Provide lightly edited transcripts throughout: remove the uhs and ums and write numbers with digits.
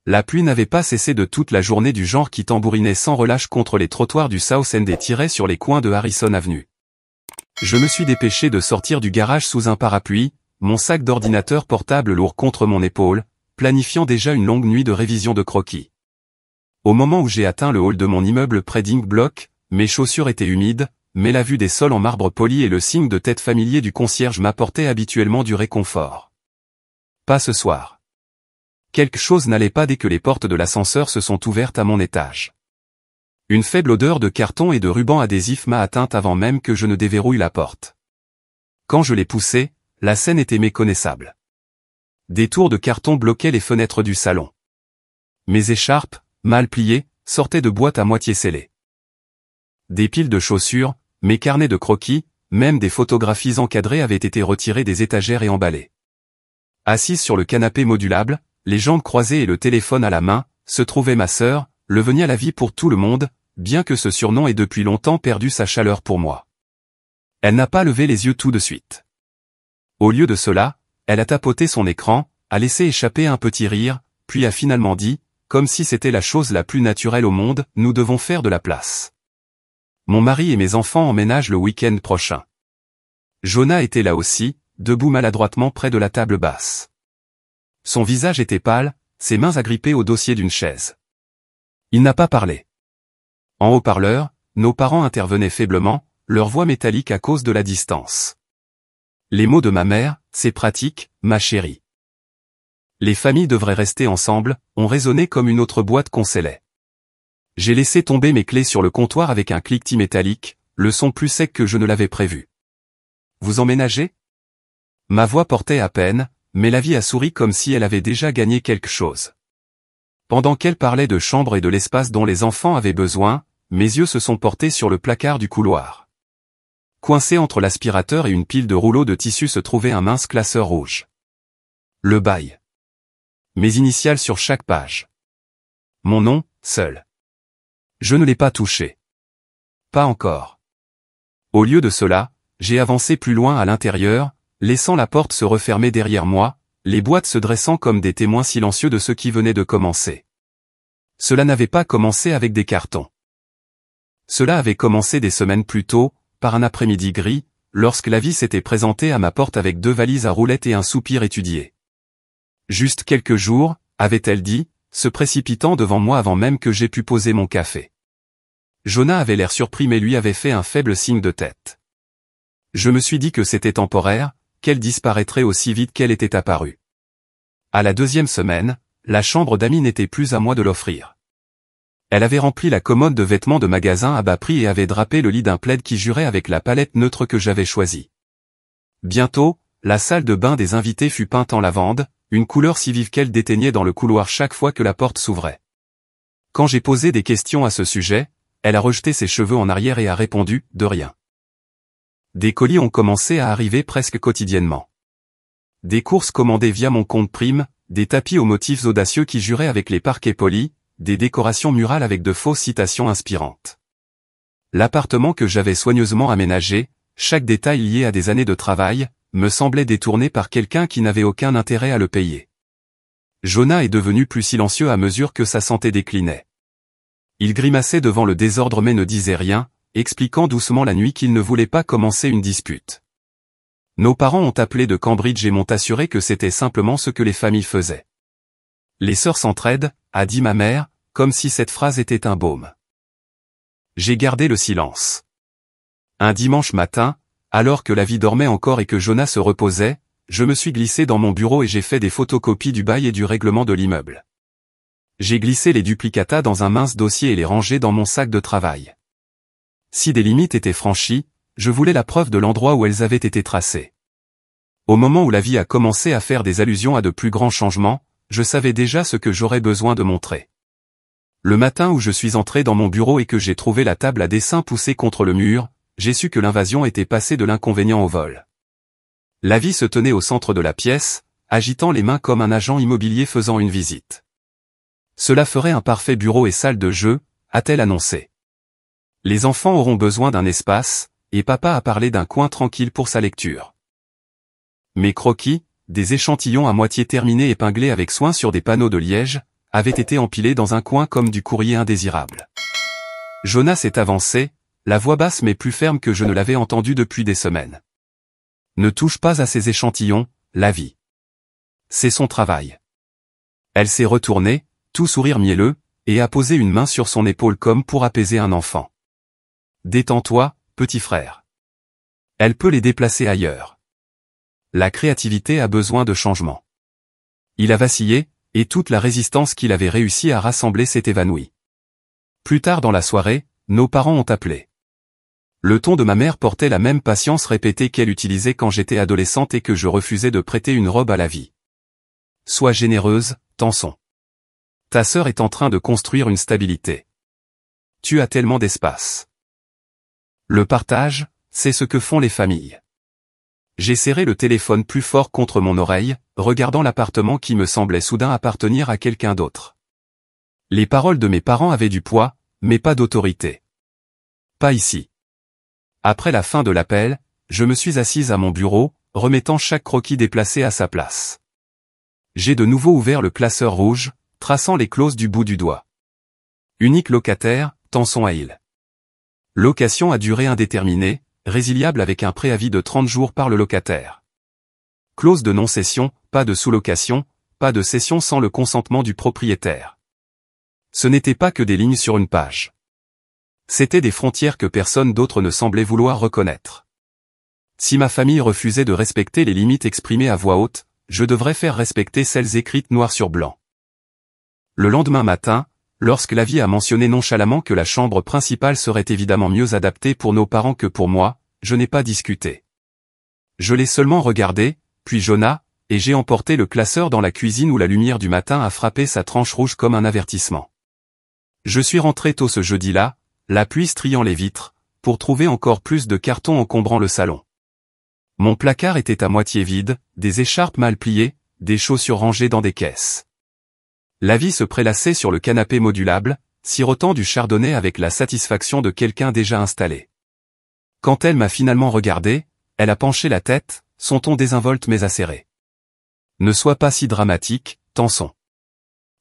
La pluie n'avait pas cessé de toute la journée du genre qui tambourinait sans relâche contre les trottoirs du South End et tirait sur les coins de Harrison Avenue. Je me suis dépêché de sortir du garage sous un parapluie, mon sac d'ordinateur portable lourd contre mon épaule, planifiant déjà une longue nuit de révision de croquis. Au moment où j'ai atteint le hall de mon immeuble près d'Ink Block, mes chaussures étaient humides, mais la vue des sols en marbre poli et le signe de tête familier du concierge m'apportaient habituellement du réconfort. Pas ce soir. Quelque chose n'allait pas dès que les portes de l'ascenseur se sont ouvertes à mon étage. Une faible odeur de carton et de ruban adhésif m'a atteinte avant même que je ne déverrouille la porte. Quand je l'ai poussée, la scène était méconnaissable. Des tours de carton bloquaient les fenêtres du salon. Mes écharpes, mal pliées, sortaient de boîtes à moitié scellées. Des piles de chaussures, mes carnets de croquis, même des photographies encadrées avaient été retirées des étagères et emballées. Assise sur le canapé modulable, les jambes croisées et le téléphone à la main, se trouvait ma sœur, le venu à la vie pour tout le monde, bien que ce surnom ait depuis longtemps perdu sa chaleur pour moi. Elle n'a pas levé les yeux tout de suite. Au lieu de cela, elle a tapoté son écran, a laissé échapper un petit rire, puis a finalement dit, comme si c'était la chose la plus naturelle au monde, nous devons faire de la place. Mon mari et mes enfants emménagent le week-end prochain. Jonah était là aussi, debout maladroitement près de la table basse. Son visage était pâle, ses mains agrippées au dossier d'une chaise. Il n'a pas parlé. En haut-parleur, nos parents intervenaient faiblement, leur voix métallique à cause de la distance. Les mots de ma mère, c'est pratique, ma chérie. Les familles devraient rester ensemble, ont résonné comme une autre boîte qu'on scellait. J'ai laissé tomber mes clés sur le comptoir avec un cliquetis métallique, le son plus sec que je ne l'avais prévu. Vous emménagez ? Ma voix portait à peine, mais la vie a souri comme si elle avait déjà gagné quelque chose. Pendant qu'elle parlait de chambre et de l'espace dont les enfants avaient besoin, mes yeux se sont portés sur le placard du couloir. Coincé entre l'aspirateur et une pile de rouleaux de tissu se trouvait un mince classeur rouge. Le bail. Mes initiales sur chaque page. Mon nom, seul. Je ne l'ai pas touché. Pas encore. Au lieu de cela, j'ai avancé plus loin à l'intérieur, laissant la porte se refermer derrière moi, les boîtes se dressant comme des témoins silencieux de ce qui venait de commencer. Cela n'avait pas commencé avec des cartons. Cela avait commencé des semaines plus tôt, par un après-midi gris, lorsque la vie s'était présentée à ma porte avec 2 valises à roulettes et un soupir étudié. Juste quelques jours, avait-elle dit, se précipitant devant moi avant même que j'aie pu poser mon café. Jonah avait l'air surpris mais lui avait fait un faible signe de tête. Je me suis dit que c'était temporaire, qu'elle disparaîtrait aussi vite qu'elle était apparue. À la 2e semaine, la chambre d'amis n'était plus à moi de l'offrir. Elle avait rempli la commode de vêtements de magasin à bas prix et avait drapé le lit d'un plaid qui jurait avec la palette neutre que j'avais choisie. Bientôt, la salle de bain des invités fut peinte en lavande, une couleur si vive qu'elle déteignait dans le couloir chaque fois que la porte s'ouvrait. Quand j'ai posé des questions à ce sujet, elle a rejeté ses cheveux en arrière et a répondu « de rien ». Des colis ont commencé à arriver presque quotidiennement. Des courses commandées via mon compte Prime, des tapis aux motifs audacieux qui juraient avec les parquets polis, des décorations murales avec de fausses citations inspirantes. L'appartement que j'avais soigneusement aménagé, chaque détail lié à des années de travail, me semblait détourné par quelqu'un qui n'avait aucun intérêt à le payer. Jonah est devenu plus silencieux à mesure que sa santé déclinait. Il grimaçait devant le désordre mais ne disait rien, expliquant doucement la nuit qu'il ne voulait pas commencer une dispute. Nos parents ont appelé de Cambridge et m'ont assuré que c'était simplement ce que les familles faisaient. Les sœurs s'entraident, a dit ma mère, comme si cette phrase était un baume. J'ai gardé le silence. Un dimanche matin, alors que la vie dormait encore et que Jonah se reposait, je me suis glissé dans mon bureau et j'ai fait des photocopies du bail et du règlement de l'immeuble. J'ai glissé les duplicata dans un mince dossier et les rangé dans mon sac de travail. Si des limites étaient franchies, je voulais la preuve de l'endroit où elles avaient été tracées. Au moment où la vie a commencé à faire des allusions à de plus grands changements, je savais déjà ce que j'aurais besoin de montrer. Le matin où je suis entré dans mon bureau et que j'ai trouvé la table à dessin poussée contre le mur, j'ai su que l'invasion était passée de l'inconvénient au vol. La vie se tenait au centre de la pièce, agitant les mains comme un agent immobilier faisant une visite. Cela ferait un parfait bureau et salle de jeu, a-t-elle annoncé. Les enfants auront besoin d'un espace, et papa a parlé d'un coin tranquille pour sa lecture. Mes croquis, des échantillons à moitié terminés épinglés avec soin sur des panneaux de liège, avait été empilé dans un coin comme du courrier indésirable. Jonah s'est avancé, la voix basse mais plus ferme que je ne l'avais entendue depuis des semaines. Ne touche pas à ces échantillons, la vie. C'est son travail. Elle s'est retournée, tout sourire mielleux, et a posé une main sur son épaule comme pour apaiser un enfant. Détends-toi, petit frère. Elle peut les déplacer ailleurs. La créativité a besoin de changement. Il a vacillé, et toute la résistance qu'il avait réussi à rassembler s'est évanouie. Plus tard dans la soirée, nos parents ont appelé. Le ton de ma mère portait la même patience répétée qu'elle utilisait quand j'étais adolescente et que je refusais de prêter une robe à la vie. Sois généreuse, Tanson. Ta sœur est en train de construire une stabilité. Tu as tellement d'espace. Le partage, c'est ce que font les familles. J'ai serré le téléphone plus fort contre mon oreille, regardant l'appartement qui me semblait soudain appartenir à quelqu'un d'autre. Les paroles de mes parents avaient du poids, mais pas d'autorité. Pas ici. Après la fin de l'appel, je me suis assise à mon bureau, remettant chaque croquis déplacé à sa place. J'ai de nouveau ouvert le classeur rouge, traçant les clauses du bout du doigt. Unique locataire, Tanson Hale. Location à durée indéterminée, résiliable avec un préavis de 30 jours par le locataire. Clause de non-cession, pas de sous-location, pas de cession sans le consentement du propriétaire. Ce n'était pas que des lignes sur une page. C'étaient des frontières que personne d'autre ne semblait vouloir reconnaître. Si ma famille refusait de respecter les limites exprimées à voix haute, je devrais faire respecter celles écrites noir sur blanc. Le lendemain matin, lorsque la vie a mentionné nonchalamment que la chambre principale serait évidemment mieux adaptée pour nos parents que pour moi, je n'ai pas discuté. Je l'ai seulement regardé, puis Jonah, et j'ai emporté le classeur dans la cuisine où la lumière du matin a frappé sa tranche rouge comme un avertissement. Je suis rentré tôt ce jeudi-là, la pluie striant les vitres, pour trouver encore plus de cartons encombrant le salon. Mon placard était à moitié vide, des écharpes mal pliées, des chaussures rangées dans des caisses. La vie se prélassait sur le canapé modulable, sirotant du chardonnay avec la satisfaction de quelqu'un déjà installé. Quand elle m'a finalement regardé, elle a penché la tête, son ton désinvolte mais acéré. Ne sois pas si dramatique, Tanson.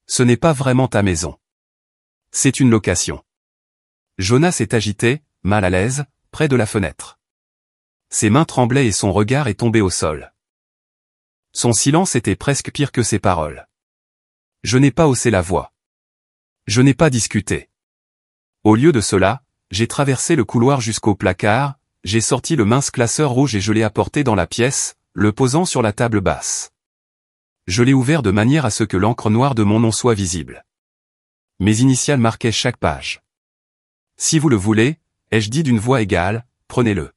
Ce n'est pas vraiment ta maison. C'est une location. Jonah s'est agité, mal à l'aise, près de la fenêtre. Ses mains tremblaient et son regard est tombé au sol. Son silence était presque pire que ses paroles. Je n'ai pas haussé la voix. Je n'ai pas discuté. Au lieu de cela, j'ai traversé le couloir jusqu'au placard, j'ai sorti le mince classeur rouge et je l'ai apporté dans la pièce, le posant sur la table basse. Je l'ai ouvert de manière à ce que l'encre noire de mon nom soit visible. Mes initiales marquaient chaque page. Si vous le voulez, ai-je dit d'une voix égale, prenez-le.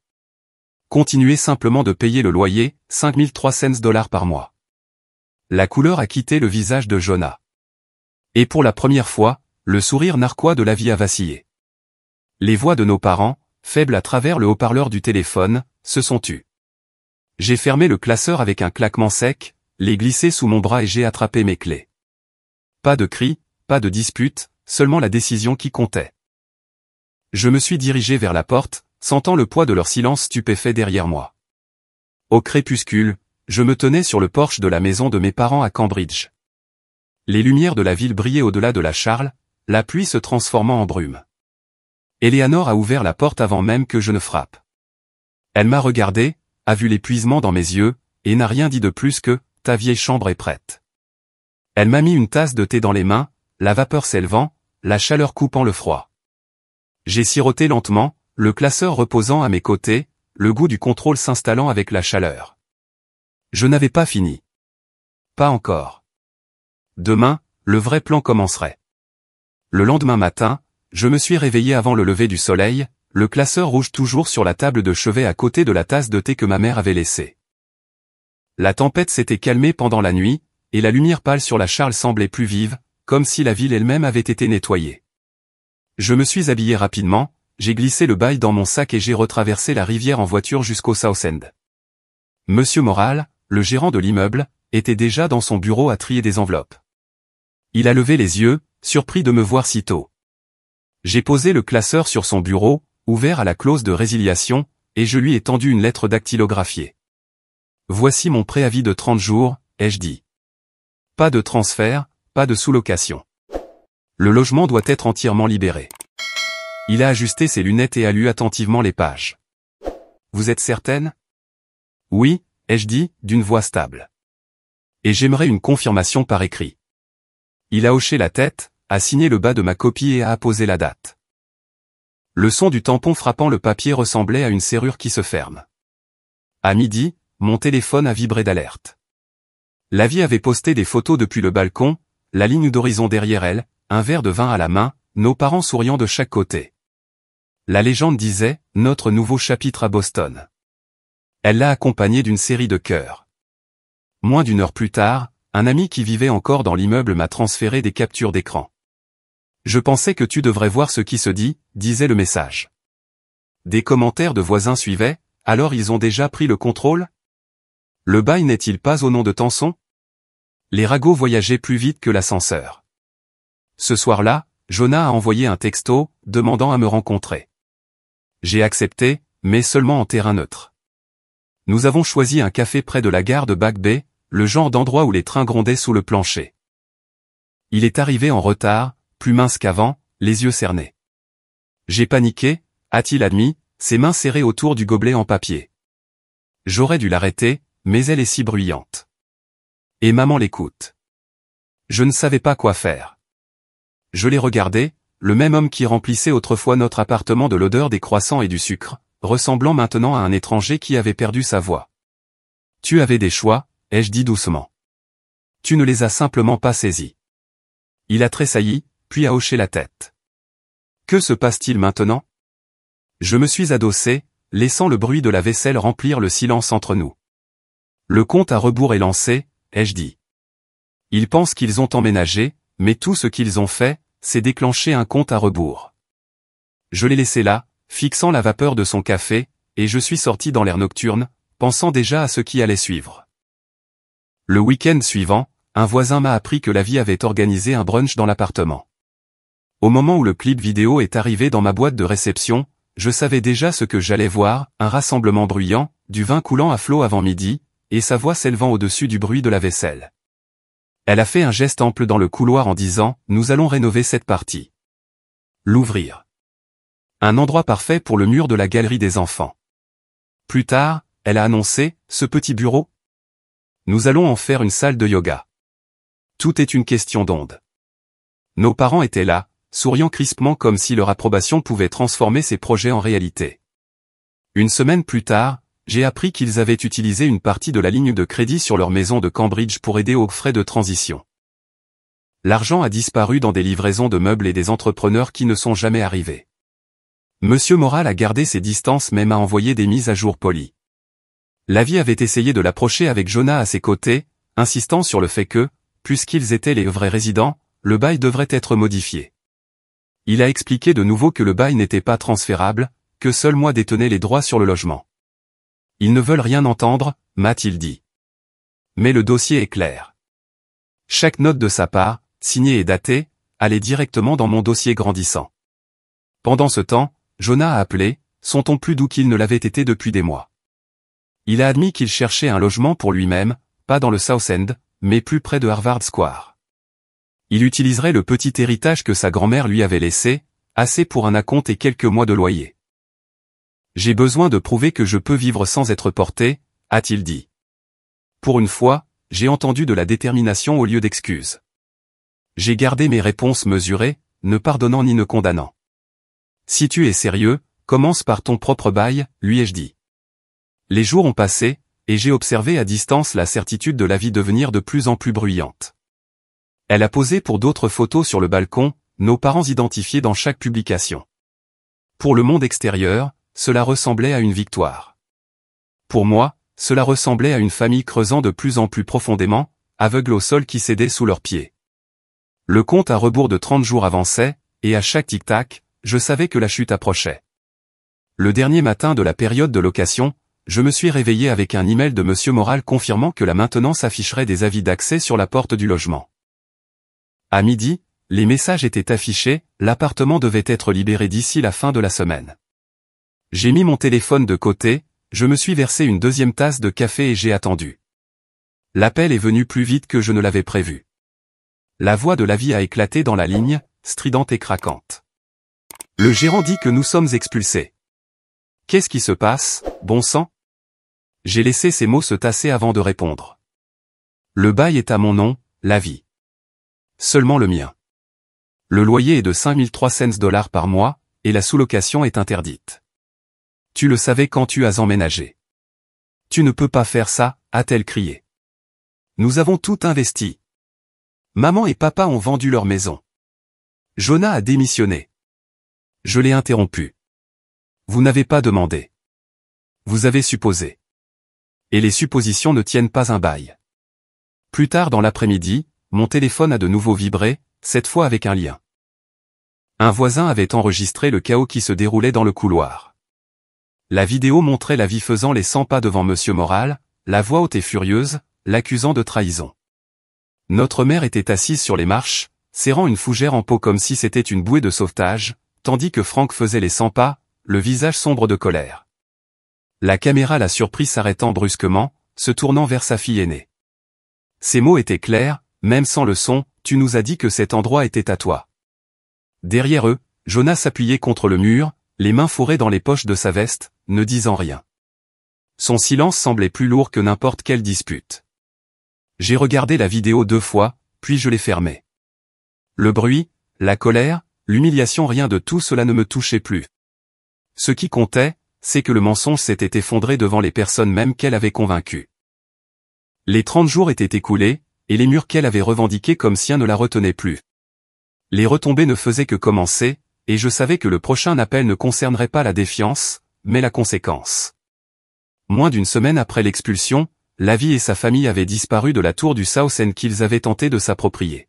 Continuez simplement de payer le loyer, 5300 $ par mois. La couleur a quitté le visage de Jonah. Et pour la première fois, le sourire narquois de la vie a vacillé. Les voix de nos parents, faibles à travers le haut-parleur du téléphone, se sont tues. J'ai fermé le classeur avec un claquement sec, l'ai glissé sous mon bras et j'ai attrapé mes clés. Pas de cris, pas de dispute, seulement la décision qui comptait. Je me suis dirigé vers la porte, sentant le poids de leur silence stupéfait derrière moi. Au crépuscule, je me tenais sur le porche de la maison de mes parents à Cambridge. Les lumières de la ville brillaient au-delà de la Charles, la pluie se transformant en brume. Eleanor a ouvert la porte avant même que je ne frappe. Elle m'a regardé, a vu l'épuisement dans mes yeux, et n'a rien dit de plus que « ta vieille chambre est prête ». Elle m'a mis une tasse de thé dans les mains, la vapeur s'élevant, la chaleur coupant le froid. J'ai siroté lentement, le classeur reposant à mes côtés, le goût du contrôle s'installant avec la chaleur. Je n'avais pas fini. Pas encore. Demain, le vrai plan commencerait. Le lendemain matin, je me suis réveillé avant le lever du soleil, le classeur rouge toujours sur la table de chevet à côté de la tasse de thé que ma mère avait laissée. La tempête s'était calmée pendant la nuit, et la lumière pâle sur la Charles semblait plus vive, comme si la ville elle-même avait été nettoyée. Je me suis habillé rapidement, j'ai glissé le bail dans mon sac et j'ai retraversé la rivière en voiture jusqu'au Southend. Monsieur Moral, le gérant de l'immeuble, était déjà dans son bureau à trier des enveloppes. Il a levé les yeux, surpris de me voir si tôt. J'ai posé le classeur sur son bureau, ouvert à la clause de résiliation, et je lui ai tendu une lettre dactylographiée. Voici mon préavis de 30 jours, ai-je dit. Pas de transfert, pas de sous-location. Le logement doit être entièrement libéré. Il a ajusté ses lunettes et a lu attentivement les pages. Vous êtes certaine? Oui, ai-je dit, d'une voix stable. Et j'aimerais une confirmation par écrit. Il a hoché la tête, a signé le bas de ma copie et a apposé la date. Le son du tampon frappant le papier ressemblait à une serrure qui se ferme. À midi, mon téléphone a vibré d'alerte. La vie avait posté des photos depuis le balcon, la ligne d'horizon derrière elle, un verre de vin à la main, nos parents souriant de chaque côté. La légende disait, notre nouveau chapitre à Boston. Elle l'a accompagné d'une série de cœurs. Moins d'une heure plus tard, un ami qui vivait encore dans l'immeuble m'a transféré des captures d'écran. Je pensais que tu devrais voir ce qui se dit, disait le message. Des commentaires de voisins suivaient, alors ils ont déjà pris le contrôle? Le bail n'est-il pas au nom de Tanson? Les ragots voyageaient plus vite que l'ascenseur. Ce soir-là, Jonah a envoyé un texto, demandant à me rencontrer. J'ai accepté, mais seulement en terrain neutre. Nous avons choisi un café près de la gare de Back Bay, le genre d'endroit où les trains grondaient sous le plancher. Il est arrivé en retard, plus mince qu'avant, les yeux cernés. J'ai paniqué, a-t-il admis, ses mains serrées autour du gobelet en papier. J'aurais dû l'arrêter, mais elle est si bruyante. Et maman l'écoute. Je ne savais pas quoi faire. Je l'ai regardé, le même homme qui remplissait autrefois notre appartement de l'odeur des croissants et du sucre, ressemblant maintenant à un étranger qui avait perdu sa voix. Tu avais des choix, ai-je dit doucement. Tu ne les as simplement pas saisis. Il a tressailli, puis a hoché la tête. Que se passe-t-il maintenant? Je me suis adossé, laissant le bruit de la vaisselle remplir le silence entre nous. Le compte à rebours est lancé, ai-je dit. Ils pensent qu'ils ont emménagé, mais tout ce qu'ils ont fait, c'est déclencher un compte à rebours. Je l'ai laissé là, fixant la vapeur de son café, et je suis sorti dans l'air nocturne, pensant déjà à ce qui allait suivre. Le week-end suivant, un voisin m'a appris que la vie avait organisé un brunch dans l'appartement. Au moment où le clip vidéo est arrivé dans ma boîte de réception, je savais déjà ce que j'allais voir, un rassemblement bruyant, du vin coulant à flot avant midi, et sa voix s'élevant au-dessus du bruit de la vaisselle. Elle a fait un geste ample dans le couloir en disant « Nous allons rénover cette partie. » L'ouvrir. Un endroit parfait pour le mur de la galerie des enfants. Plus tard, elle a annoncé « Ce petit bureau. Nous allons en faire une salle de yoga. » Tout est une question d'onde. Nos parents étaient là, souriant crispement comme si leur approbation pouvait transformer ces projets en réalité. Une semaine plus tard, j'ai appris qu'ils avaient utilisé une partie de la ligne de crédit sur leur maison de Cambridge pour aider aux frais de transition. L'argent a disparu dans des livraisons de meubles et des entrepreneurs qui ne sont jamais arrivés. Monsieur Moral a gardé ses distances mais m'a envoyé des mises à jour polies. La vie avait essayé de l'approcher avec Jonah à ses côtés, insistant sur le fait que, puisqu'ils étaient les vrais résidents, le bail devrait être modifié. Il a expliqué de nouveau que le bail n'était pas transférable, que seul moi détenais les droits sur le logement. Ils ne veulent rien entendre, m'a-t-il dit. Mais le dossier est clair. Chaque note de sa part, signée et datée, allait directement dans mon dossier grandissant. Pendant ce temps, Jonah a appelé, son ton plus doux qu'il ne l'avait été depuis des mois. Il a admis qu'il cherchait un logement pour lui-même, pas dans le South End, mais plus près de Harvard Square. Il utiliserait le petit héritage que sa grand-mère lui avait laissé, assez pour un acompte et quelques mois de loyer. J'ai besoin de prouver que je peux vivre sans être porté, a-t-il dit. Pour une fois, j'ai entendu de la détermination au lieu d'excuses. J'ai gardé mes réponses mesurées, ne pardonnant ni ne condamnant. Si tu es sérieux, commence par ton propre bail, lui ai-je dit. Les jours ont passé, et j'ai observé à distance la certitude de la vie devenir de plus en plus bruyante. Elle a posé pour d'autres photos sur le balcon, nos parents identifiés dans chaque publication. Pour le monde extérieur, cela ressemblait à une victoire. Pour moi, cela ressemblait à une famille creusant de plus en plus profondément, aveugle au sol qui cédait sous leurs pieds. Le compte à rebours de 30 jours avançait, et à chaque tic-tac, je savais que la chute approchait. Le dernier matin de la période de location, je me suis réveillé avec un email de Monsieur Moral confirmant que la maintenance afficherait des avis d'accès sur la porte du logement. À midi, les messages étaient affichés, l'appartement devait être libéré d'ici la fin de la semaine. J'ai mis mon téléphone de côté, je me suis versé une deuxième tasse de café et j'ai attendu. L'appel est venu plus vite que je ne l'avais prévu. La voix de Lavie a éclaté dans la ligne, stridente et craquante. Le gérant dit que nous sommes expulsés. Qu'est-ce qui se passe, bon sang? J'ai laissé ces mots se tasser avant de répondre. Le bail est à mon nom, Lavie. Seulement le mien. Le loyer est de 5300 $ par mois, et la sous-location est interdite. Tu le savais quand tu as emménagé. Tu ne peux pas faire ça, a-t-elle crié. Nous avons tout investi. Maman et papa ont vendu leur maison. Jonah a démissionné. Je l'ai interrompu. Vous n'avez pas demandé. Vous avez supposé. Et les suppositions ne tiennent pas un bail. Plus tard dans l'après-midi, mon téléphone a de nouveau vibré, cette fois avec un lien. Un voisin avait enregistré le chaos qui se déroulait dans le couloir. La vidéo montrait Lavie faisant les 100 pas devant Monsieur Moral, la voix haute et furieuse, l'accusant de trahison. Notre mère était assise sur les marches, serrant une fougère en peau comme si c'était une bouée de sauvetage, tandis que Franck faisait les 100 pas, le visage sombre de colère. La caméra l'a surpris s'arrêtant brusquement, se tournant vers sa fille aînée. Ses mots étaient clairs, même sans le son, tu nous as dit que cet endroit était à toi. Derrière eux, Jonah s'appuyait contre le mur, les mains fourrées dans les poches de sa veste, ne disant rien. Son silence semblait plus lourd que n'importe quelle dispute. J'ai regardé la vidéo 2 fois, puis je l'ai fermée. Le bruit, la colère, l'humiliation, rien de tout cela ne me touchait plus. Ce qui comptait, c'est que le mensonge s'était effondré devant les personnes même qu'elle avait convaincues. Les 30 jours étaient écoulés, et les murs qu'elle avait revendiqués comme siens ne la retenaient plus. Les retombées ne faisaient que commencer, et je savais que le prochain appel ne concernerait pas la défiance, mais la conséquence. Moins d'une semaine après l'expulsion, Lavie et sa famille avaient disparu de la tour du South End qu'ils avaient tenté de s'approprier.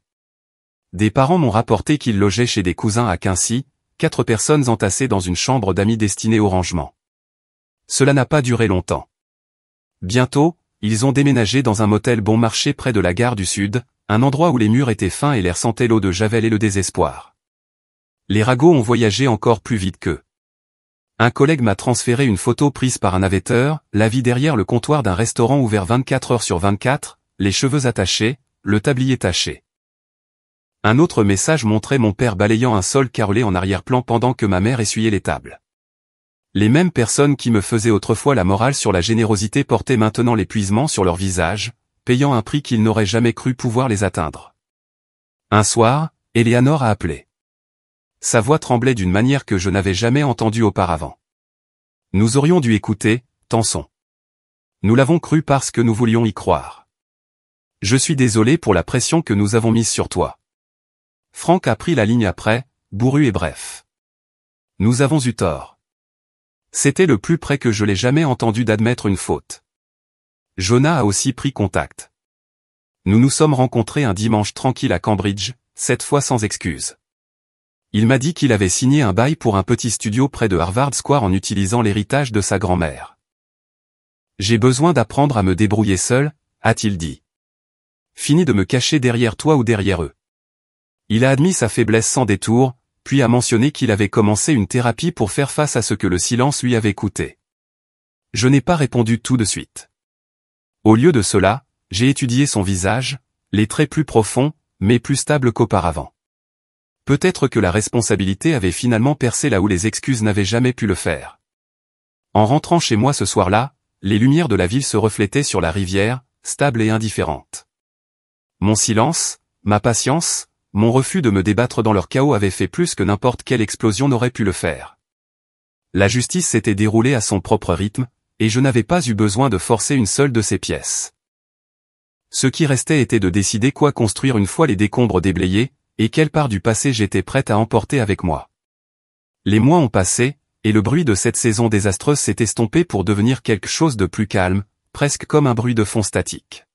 Des parents m'ont rapporté qu'ils logeaient chez des cousins à Quincy, 4 personnes entassées dans une chambre d'amis destinée au rangement. Cela n'a pas duré longtemps. Bientôt, ils ont déménagé dans un motel bon marché près de la gare du Sud, un endroit où les murs étaient fins et l'air sentait l'eau de Javel et le désespoir. Les ragots ont voyagé encore plus vite qu'eux. Un collègue m'a transféré une photo prise par un navetteur, Lavie derrière le comptoir d'un restaurant ouvert 24 heures sur 24, les cheveux attachés, le tablier taché. Un autre message montrait mon père balayant un sol carrelé en arrière-plan pendant que ma mère essuyait les tables. Les mêmes personnes qui me faisaient autrefois la morale sur la générosité portaient maintenant l'épuisement sur leur visage, payant un prix qu'ils n'auraient jamais cru pouvoir les atteindre. Un soir, Eleanor a appelé. Sa voix tremblait d'une manière que je n'avais jamais entendue auparavant. Nous aurions dû écouter, Tanson. Nous l'avons cru parce que nous voulions y croire. Je suis désolé pour la pression que nous avons mise sur toi. Franck a pris la ligne après, bourru et bref. Nous avons eu tort. C'était le plus près que je l'ai jamais entendu d'admettre une faute. Jonah a aussi pris contact. Nous nous sommes rencontrés un dimanche tranquille à Cambridge, cette fois sans excuse. Il m'a dit qu'il avait signé un bail pour un petit studio près de Harvard Square en utilisant l'héritage de sa grand-mère. J'ai besoin d'apprendre à me débrouiller seul, a-t-il dit. Fini de me cacher derrière toi ou derrière eux. Il a admis sa faiblesse sans détour, puis a mentionné qu'il avait commencé une thérapie pour faire face à ce que le silence lui avait coûté. Je n'ai pas répondu tout de suite. Au lieu de cela, j'ai étudié son visage, les traits plus profonds, mais plus stables qu'auparavant. Peut-être que la responsabilité avait finalement percé là où les excuses n'avaient jamais pu le faire. En rentrant chez moi ce soir-là, les lumières de la ville se reflétaient sur la rivière, stables et indifférentes. Mon silence, ma patience, mon refus de me débattre dans leur chaos avaient fait plus que n'importe quelle explosion n'aurait pu le faire. La justice s'était déroulée à son propre rythme, et je n'avais pas eu besoin de forcer une seule de ses pièces. Ce qui restait était de décider quoi construire une fois les décombres déblayés, et quelle part du passé j'étais prête à emporter avec moi. Les mois ont passé, et le bruit de cette saison désastreuse s'est estompé pour devenir quelque chose de plus calme, presque comme un bruit de fond statique.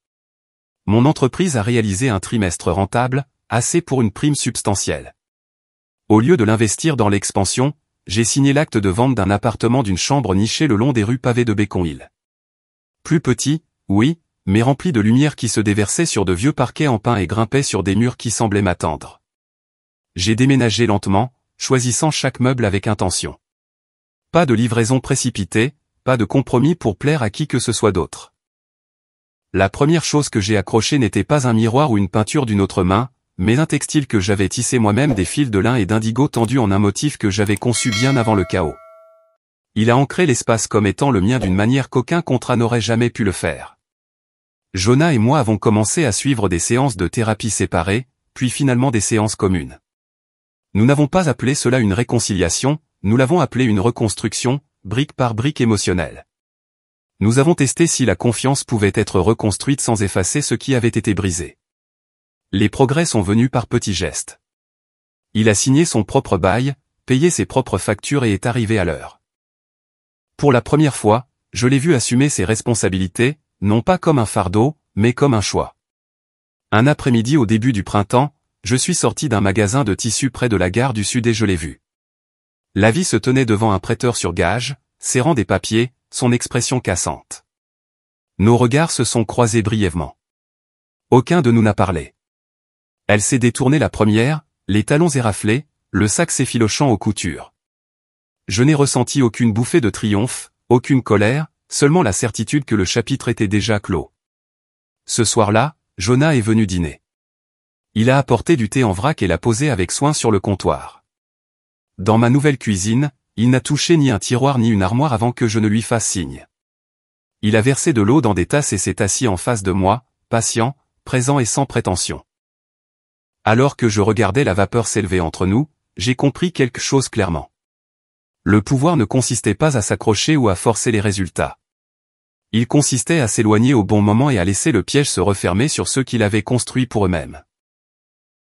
Mon entreprise a réalisé un trimestre rentable, assez pour une prime substantielle. Au lieu de l'investir dans l'expansion, j'ai signé l'acte de vente d'un appartement d'une chambre nichée le long des rues pavées de Beacon Hill. Plus petit, oui, mais rempli de lumière qui se déversait sur de vieux parquets en pin et grimpait sur des murs qui semblaient m'attendre. J'ai déménagé lentement, choisissant chaque meuble avec intention. Pas de livraison précipitée, pas de compromis pour plaire à qui que ce soit d'autre. La première chose que j'ai accrochée n'était pas un miroir ou une peinture d'une autre main, mais un textile que j'avais tissé moi-même, des fils de lin et d'indigo tendus en un motif que j'avais conçu bien avant le chaos. Il a ancré l'espace comme étant le mien d'une manière qu'aucun contrat n'aurait jamais pu le faire. Jonah et moi avons commencé à suivre des séances de thérapie séparées, puis finalement des séances communes. Nous n'avons pas appelé cela une réconciliation, nous l'avons appelé une reconstruction, brique par brique émotionnelle. Nous avons testé si la confiance pouvait être reconstruite sans effacer ce qui avait été brisé. Les progrès sont venus par petits gestes. Il a signé son propre bail, payé ses propres factures et est arrivé à l'heure. Pour la première fois, je l'ai vu assumer ses responsabilités, non pas comme un fardeau, mais comme un choix. Un après-midi au début du printemps, je suis sorti d'un magasin de tissus près de la gare du Sud et je l'ai vu. La vie se tenait devant un prêteur sur gage, serrant des papiers, son expression cassante. Nos regards se sont croisés brièvement. Aucun de nous n'a parlé. Elle s'est détournée la première, les talons éraflés, le sac s'effilochant aux coutures. Je n'ai ressenti aucune bouffée de triomphe, aucune colère, seulement la certitude que le chapitre était déjà clos. Ce soir-là, Jonah est venu dîner. Il a apporté du thé en vrac et l'a posé avec soin sur le comptoir. Dans ma nouvelle cuisine, il n'a touché ni un tiroir ni une armoire avant que je ne lui fasse signe. Il a versé de l'eau dans des tasses et s'est assis en face de moi, patient, présent et sans prétention. Alors que je regardais la vapeur s'élever entre nous, j'ai compris quelque chose clairement. Le pouvoir ne consistait pas à s'accrocher ou à forcer les résultats. Il consistait à s'éloigner au bon moment et à laisser le piège se refermer sur ceux qui l'avaient construit pour eux-mêmes.